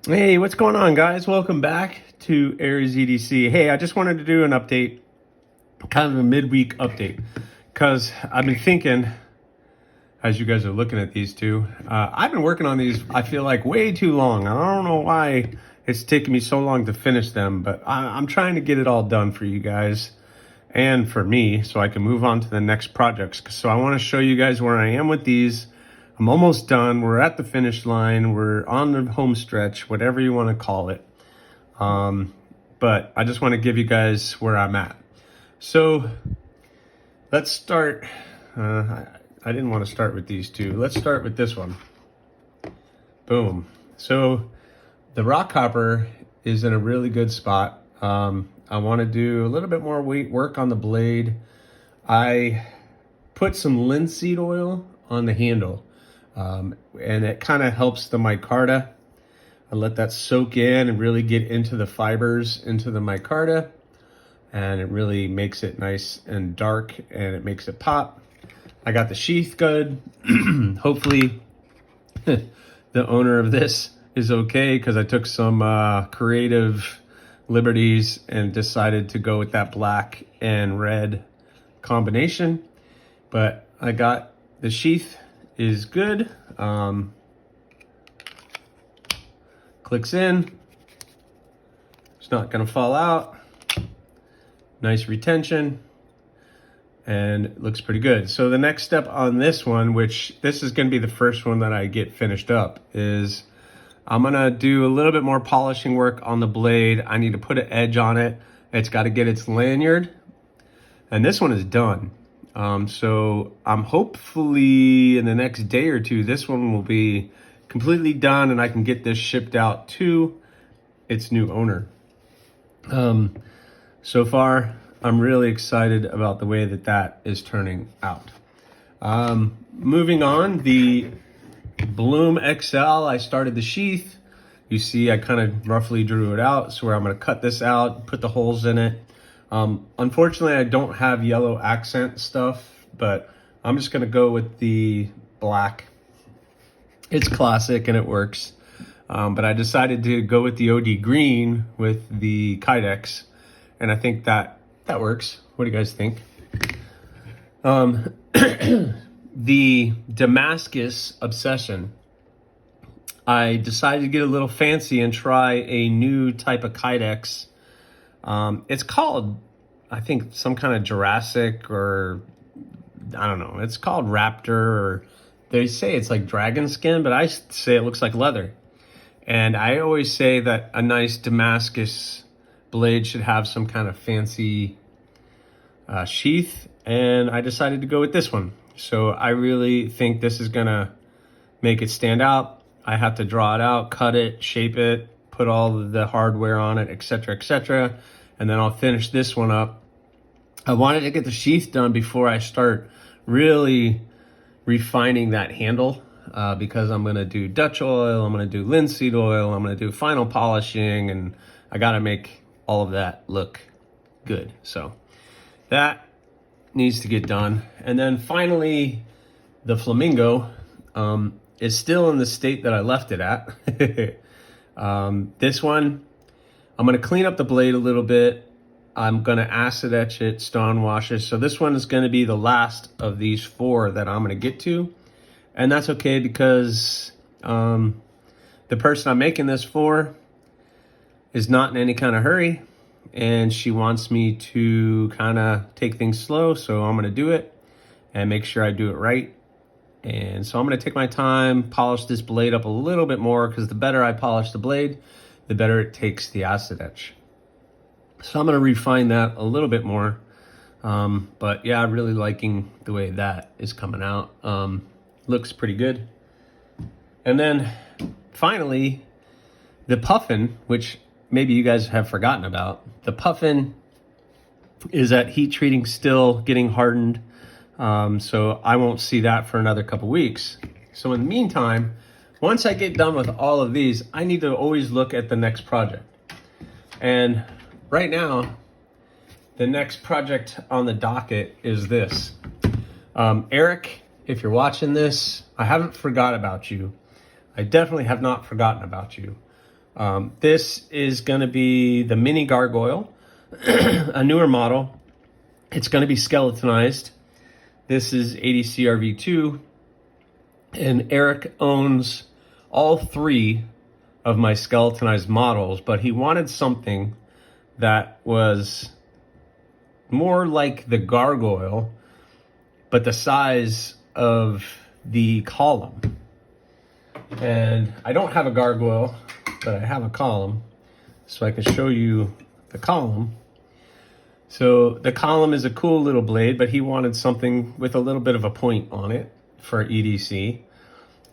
Hey, what's going on, guys? Welcome back to Aries EDC. Hey, I just wanted to do an update, kind of a midweek update, because I've been thinking, as you guys are looking at these two, I've been working on these, I feel like, way too long. I don't know why it's taken me so long to finish them, but I'm trying to get it all done for you guys and for me so I can move on to the next projects. So I want to show you guys where I am with these. I'm almost done. We're at the finish line. We're on the home stretch, whatever you want to call it. But I just want to give you guys where I'm at. So let's start. I didn't want to start with these two. Let's start with this one. Boom. So the rock hopper is in a really good spot. I want to do a little bit more weight work on the blade. I put some linseed oil on the handle. And it kind of helps the micarta. I let that soak in and really get into the fibers, into the micarta, and it really makes it nice and dark, and it makes it pop. I got the sheath good. Hopefully the owner of this is okay, because I took some creative liberties and decided to go with that black and red combination. But I got the sheath is good. Clicks in. It's not going to fall out. Nice retention. And it looks pretty good. So the next step on this one, which this is going to be the first one that I get finished up, is I'm going to do a little bit more polishing work on the blade. I need to put an edge on it. It's got to get its lanyard. And this one is done. So I'm hopefully in the next day or two, this one will be completely done and I can get this shipped out to its new owner. So far, I'm really excited about the way that that is turning out. Moving on, the Bloom XL, I started the sheath. You see, I kind of roughly drew it out. So I'm going to cut this out, put the holes in it. Unfortunately, I don't have yellow accent stuff, but I'm just going to go with the black. It's classic and it works. But I decided to go with the OD green with the Kydex, and I think that works. What do you guys think? The Damascus Obsession, I decided to get a little fancy and try a new type of Kydex. It's called, I think, some kind of Jurassic, or I don't know. It's called Raptor, or they say it's like dragon skin, but I say it looks like leather. And I always say that a nice Damascus blade should have some kind of fancy sheath, and I decided to go with this one. So I really think this is gonna make it stand out. I have to draw it out, cut it, shape it, put all of the hardware on it, etc., etc., and then I'll finish this one up. I wanted to get the sheath done before I start really refining that handle, because I'm going to do Dutch oil, I'm going to do linseed oil, I'm going to do final polishing, and I got to make all of that look good. So that needs to get done. And then finally, the Flamingo is still in the state that I left it at. This one, I'm going to clean up the blade a little bit. I'm going to acid etch it, stone wash it. So this one is going to be the last of these four that I'm going to get to. And that's okay, because the person I'm making this for is not in any kind of hurry. And she wants me to kind of take things slow. So I'm going to do it and make sure I do it right. And so I'm going to take my time, polish this blade up a little bit more, because the better I polish the blade, the better it takes the acid etch. So I'm going to refine that a little bit more. But yeah, I'm really liking the way that is coming out. Looks pretty good. And then finally, the Puffin, which maybe you guys have forgotten about. The Puffin is at heat treating still, getting hardened. So I won't see that for another couple weeks. So in the meantime, once I get done with all of these, I need to always look at the next project. And right now, the next project on the docket is this. Eric, if you're watching this, I haven't forgot about you. I definitely have not forgotten about you. This is going to be the mini gargoyle, a newer model. It's going to be skeletonized. This is ADCRV2, and Eric owns all three of my skeletonized models, but he wanted something that was more like the gargoyle, but the size of the column. And I don't have a gargoyle, but I have a column, so I can show you the column. So the column is a cool little blade, but he wanted something with a little bit of a point on it for EDC.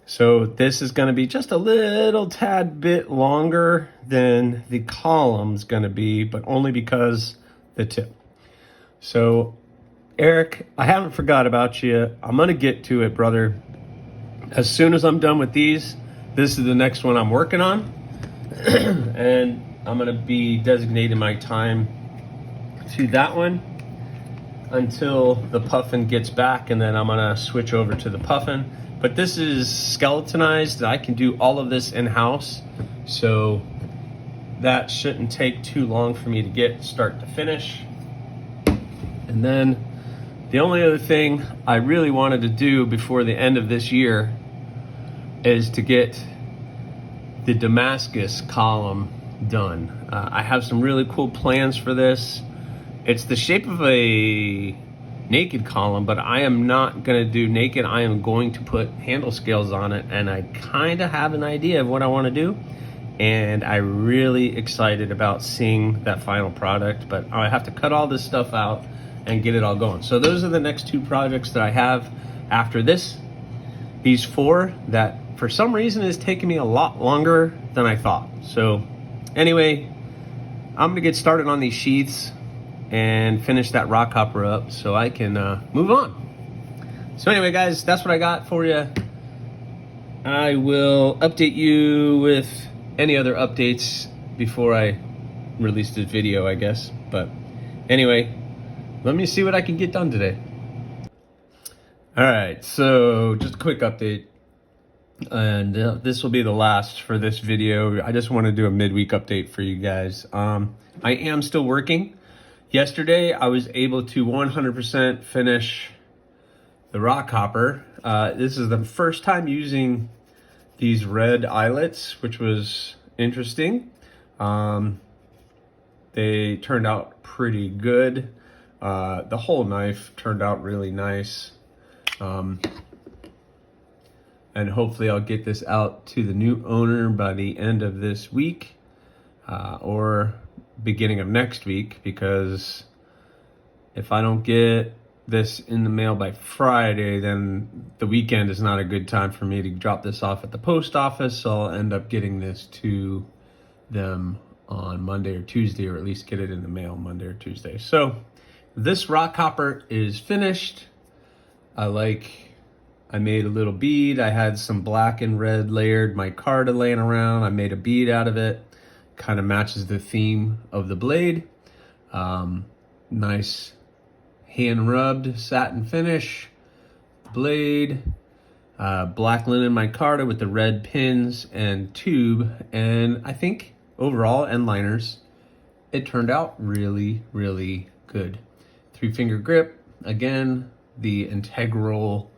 So this is going to be just a little tad bit longer than the column's going to be, but only because the tip. So Eric, I haven't forgot about you. I'm going to get to it, brother. As soon as I'm done with these, this is the next one I'm working on. And I'm going to be designating my time to that one until the puffin gets back, and then I'm going to switch over to the puffin. But this is skeletonized. I can do all of this in-house, so that shouldn't take too long for me to get start to finish. And then the only other thing I really wanted to do before the end of this year is to get the Damascus column done. I have some really cool plans for this. It's the shape of a naked column, but I am not going to do naked. I am going to put handle scales on it, and I kind of have an idea of what I want to do, and I'm really excited about seeing that final product, but I have to cut all this stuff out and get it all going. So those are the next two projects that I have after this. These four that for some reason is taking me a lot longer than I thought. So anyway, I'm gonna get started on these sheaths and finish that rock hopper up so I can move on. So anyway, guys, that's what I got for you. I will update you with any other updates before I release this video, I guess. But anyway, let me see what I can get done today. All right, so just a quick update. And this will be the last for this video. I just want to do a midweek update for you guys. I am still working. Yesterday, I was able to 100% finish the rock hopper. This is the first time using these red eyelets, which was interesting. They turned out pretty good. The whole knife turned out really nice. And hopefully I'll get this out to the new owner by the end of this week or beginning of next week, because if I don't get this in the mail by Friday, then the weekend is not a good time for me to drop this off at the post office. So I'll end up getting this to them on Monday or Tuesday, or at least get it in the mail Monday or Tuesday. So this rock hopper is finished. I made a little bead. I had some black and red layered micarta laying around. I made a bead out of it. Kind of matches the theme of the blade. Nice hand rubbed satin finish. Blade. Black linen micarta with the red pins and tube. And I think overall, and liners, it turned out really, really good. 3-finger grip. Again, the integral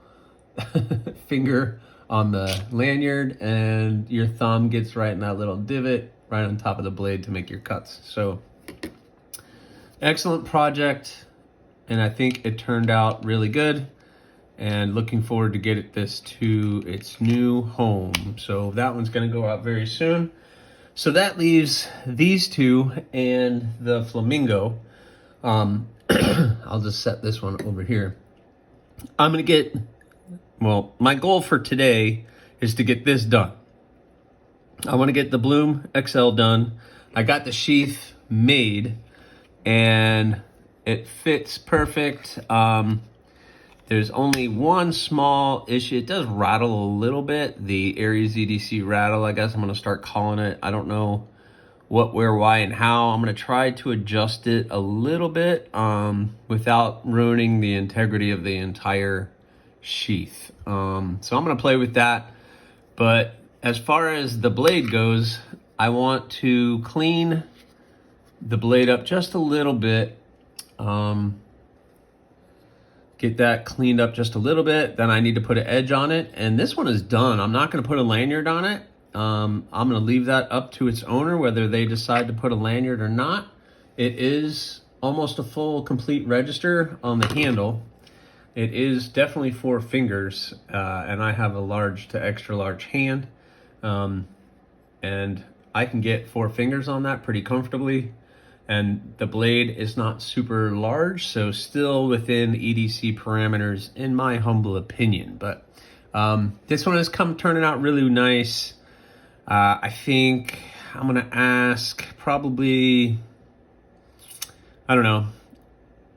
finger on the lanyard, and your thumb gets right in that little divot right on top of the blade to make your cuts. So excellent project, and I think it turned out really good, and looking forward to get this to its new home. So that one's going to go out very soon. So that leaves these two and the flamingo. I'll just set this one over here. I'm going to get, well, my goal for today is to get this done. I want to get the Bloom XL done. I got the sheath made and it fits perfect. There's only one small issue. It does rattle a little bit. The Aries EDC rattle, I guess I'm going to start calling it. I don't know what, where, why, and how. I'm going to try to adjust it a little bit without ruining the integrity of the entire sheath. So I'm going to play with that. But as far as the blade goes, I want to clean the blade up just a little bit. Get that cleaned up just a little bit. Then I need to put an edge on it. And this one is done. I'm not going to put a lanyard on it. I'm going to leave that up to its owner, whether they decide to put a lanyard or not. It is almost a full complete register on the handle. It is definitely 4 fingers, and I have a large to extra large hand. And I can get 4 fingers on that pretty comfortably. And the blade is not super large, so still within EDC parameters, in my humble opinion. But this one has turning out really nice. I think I'm gonna ask probably, I don't know.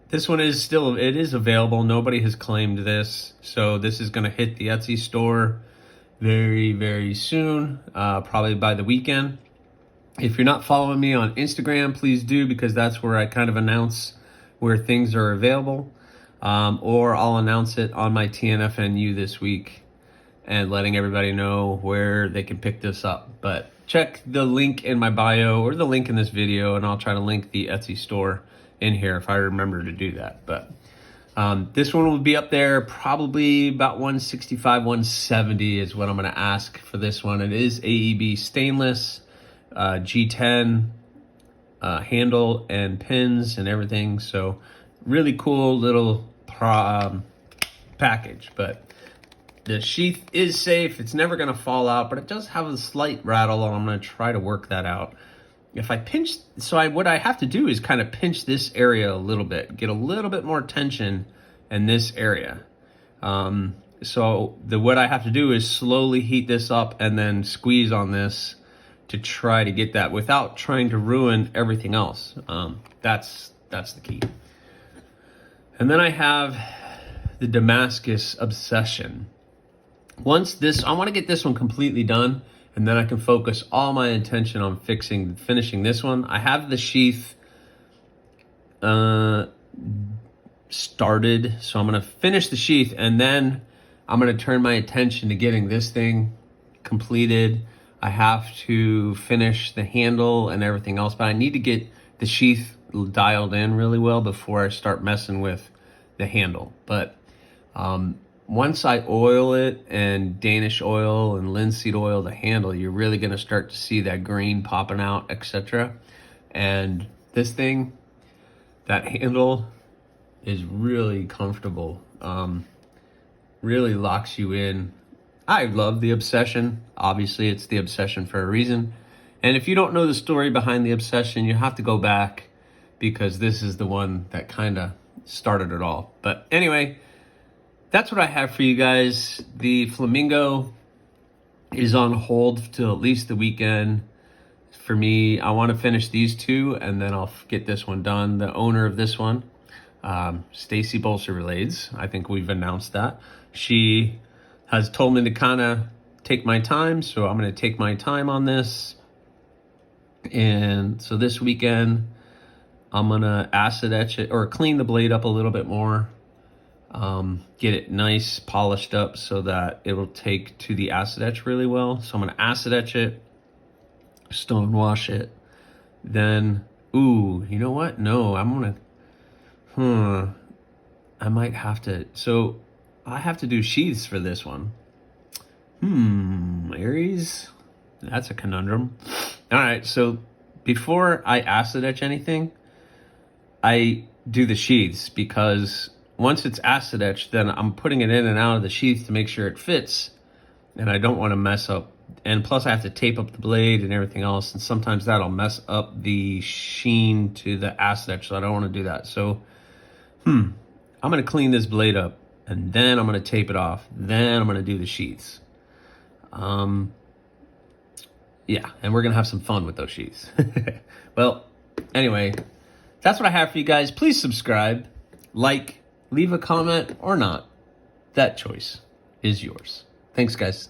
This one is still, it is available. Nobody has claimed this. So this is gonna hit the Etsy store very, very soon, probably by the weekend. If you're not following me on Instagram, please do, because that's where I kind of announce where things are available. Or I'll announce it on my TNFNU this week and letting everybody know where they can pick this up. But check the link in my bio or the link in this video, and I'll try to link the Etsy store in here if I remember to do that. But this one will be up there probably about 165, 170 is what I'm going to ask for this one. It is AEB stainless. G10 handle and pins and everything, so really cool little package. But the sheath is safe. It's never going to fall out, but it does have a slight rattle, and I'm going to try to work that out. If I pinch, what I have to do is kind of pinch this area a little bit, get a little bit more tension in this area. So what I have to do is slowly heat this up and then squeeze on this to try to get that without trying to ruin everything else. That's the key. And then I have the Damascus Obsession. Once this, I want to get this one completely done, and then I can focus all my attention on finishing this one. I have the sheath started, so I'm gonna finish the sheath, and then I'm gonna turn my attention to getting this thing completed. I have to finish the handle and everything else, but I need to get the sheath dialed in really well before I start messing with the handle. But once I oil it and Danish oil and linseed oil the handle, you're really gonna start to see that green popping out, etc. And this thing, that handle is really comfortable. Really locks you in. I love the Obsession. Obviously, it's the Obsession for a reason. And if you don't know the story behind the Obsession, you have to go back, because this is the one that kind of started it all. But anyway, that's what I have for you guys. The Flamingo is on hold till at least the weekend. For me, I want to finish these 2, and then I'll get this one done. The owner of this one, Stacy Bolser Relays, I think we've announced that. She has told me to kind of take my time, so I'm going to take my time on this. And so this weekend, I'm going to acid etch it, or clean the blade up a little bit more. Get it nice, polished up, so that it will take to the acid etch really well. So I'm going to acid etch it, stone wash it. Then, ooh, you know what? No, I'm going to, I might have to, so I have to do sheaths for this one. Aries? That's a conundrum. All right, so before I acid etch anything, I do the sheaths, because once it's acid etched, then I'm putting it in and out of the sheath to make sure it fits, and I don't want to mess up. And plus I have to tape up the blade and everything else, and sometimes that'll mess up the sheen to the acid etch, so I don't want to do that. So, I'm going to clean this blade up, and then I'm going to tape it off. Then I'm going to do the sheaths. Yeah, and we're going to have some fun with those sheaths. Well, anyway, that's what I have for you guys. Please subscribe, like, leave a comment, or not. That choice is yours. Thanks, guys.